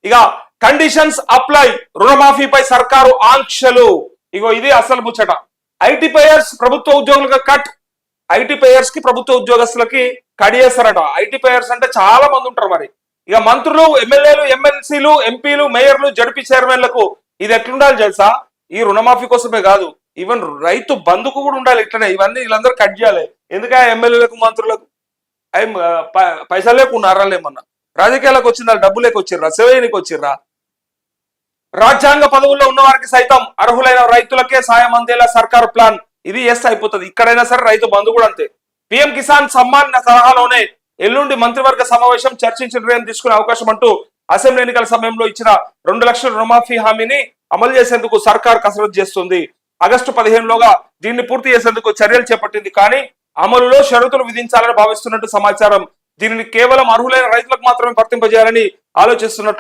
ఇక conditions apply, రుణమాఫీపై సర్కారు ఆంక్షలు. ఇగో ఇది అసలు ముచ్చట. ఐటీ పేయర్స్ ప్రభుత్వ ఉద్యోగులుగా కట్. ఐటీ పేయర్స్ కి ప్రభుత్వ ఉద్యోగస్తులకి కట్ చేస్తారట. ఐటీ పేయర్స్ అంటే చాలా మంది ఉంటారు. మరి ఇక మంత్రులు, ఎమ్మెల్యేలు, ఎమ్మెల్సీలు, ఎంపీలు, మేయర్లు, జడ్పీ చైర్మన్లకు ఇది ఎట్లుండాలి తెలుసా? ఈ రుణమాఫీ కోసమే కాదు, ఈవెన్ రైతు బంధుకు కూడా ఉండాలి ఇట్లనే. ఇవన్నీ వీళ్ళందరూ కట్ చేయాలి. ఎందుకంటే ఎమ్మెల్యేలకు, మంత్రులకు పైసలు లేకున్నారా? ఏమన్నా రాజకీయాలకు వచ్చిందా? డబ్బు లేక వచ్చిర్రా? సేవనికి వచ్చిర్రా? రాజ్యాంగ పదవుల్లో ఉన్న వారికి సైతం అర్హులైన రైతులకే సాయం అందేలా సర్కారు ప్లాన్. ఇది ఎస్ అయిపోతుంది. ఇక్కడైనా సరే రైతు బంధు కూడా అంతే. పిఎం కిసాన్ సమ్మాన్ తరహాలోనే ఎల్లుండి మంత్రివర్గ సమావేశం చర్చించి నిర్ణయం తీసుకునే అవకాశం అంటూ అసెంబ్లీ ఎన్నికల సమయంలో ఇచ్చిన 2 లక్షల రుణమాఫీ హామీని అమలు చేసేందుకు సర్కార్ కసరత్తు చేస్తుంది. ఆగస్టు 15లోగా దీన్ని పూర్తి చేసేందుకు చర్యలు చేపట్టింది. కానీ అమలులో షరతులు విధించాలని భావిస్తున్నట్టు సమాచారం. దీనిని కేవలం అర్హులైన రైతులకు మాత్రమే వర్తింపజేయాలని ఆలోచిస్తున్నట్లు